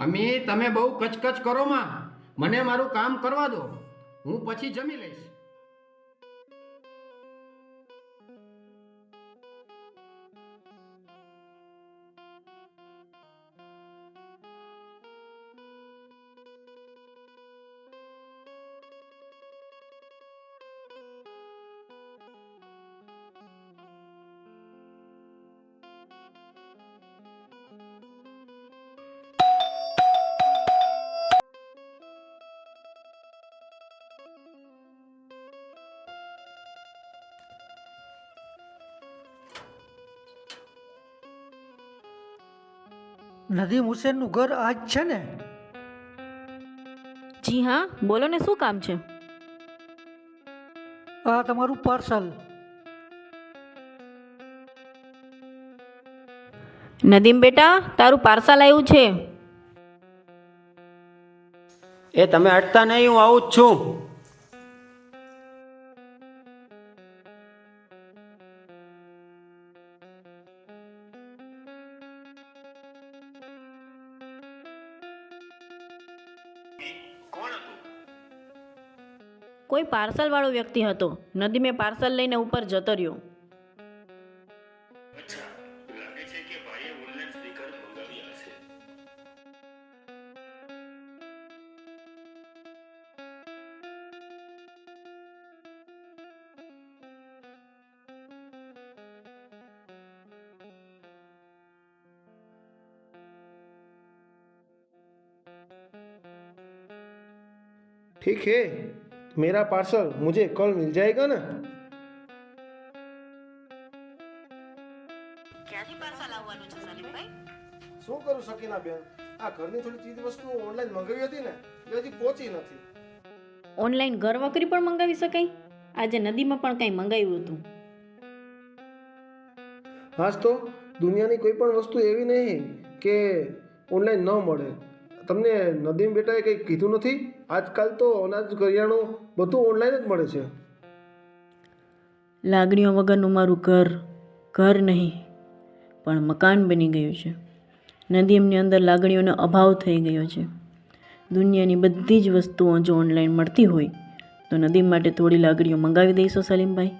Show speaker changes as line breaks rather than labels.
અમી તમે બહુ કચકચ કરો માં, મને મારું કામ કરવા દો, હું પછી જમી લઈશ.
નદીમ હુસેનનું ઘર આ જ છે ને?
જી હા, બોલો ને, શું કામ છે?
આ તમારું પાર્સલ.
નદીમ બેટા, તારું પાર્સલ આવ્યું છે.
એ તમે હટતા નહીં, હું આવું જ છું.
કોઈ પાર્સલ વાળો વ્યક્તિ હતો. નદીમે પાર્સલ લઈને ઉપર જતો રહ્યો.
ठीक है, मेरा पार्सल मुझे कल मिल जाएगा ना?
ક્યાંથી પાર્સલ આવવાનું છે સલીમભાઈ?
શું કરું સકીના બેન, આ ઘરની થોડી ચીજ વસ્તુ ઓનલાઈન મંગાવી હતી ને, એ હજી પહોંચી નથી.
ઓનલાઈન ઘર વકરી પણ મંગાવી શકાય? આજે નદીમાં પણ કંઈ મંગાવ્યું હતું.
હાજ તો દુનિયાની કોઈ પણ વસ્તુ એવી નહીં કે ઓનલાઈન ન મળે. તમને નદીમ બેટાએ કંઈ કીધું નથી? આજકાલ તો અનાજ કરિયાણું બધું ઓનલાઈન જ મળે છે.
લાગણીઓ વગરનું મારું ઘર નહીં પણ મકાન બની ગયું છે. નદીમની અંદર લાગણીઓનો અભાવ થઈ ગયો છે. દુનિયાની બધી જ વસ્તુઓ જો ઓનલાઈન મળતી હોય તો નદીમ માટે થોડી લાગણીઓ મંગાવી દઈશો સલીમભાઈ?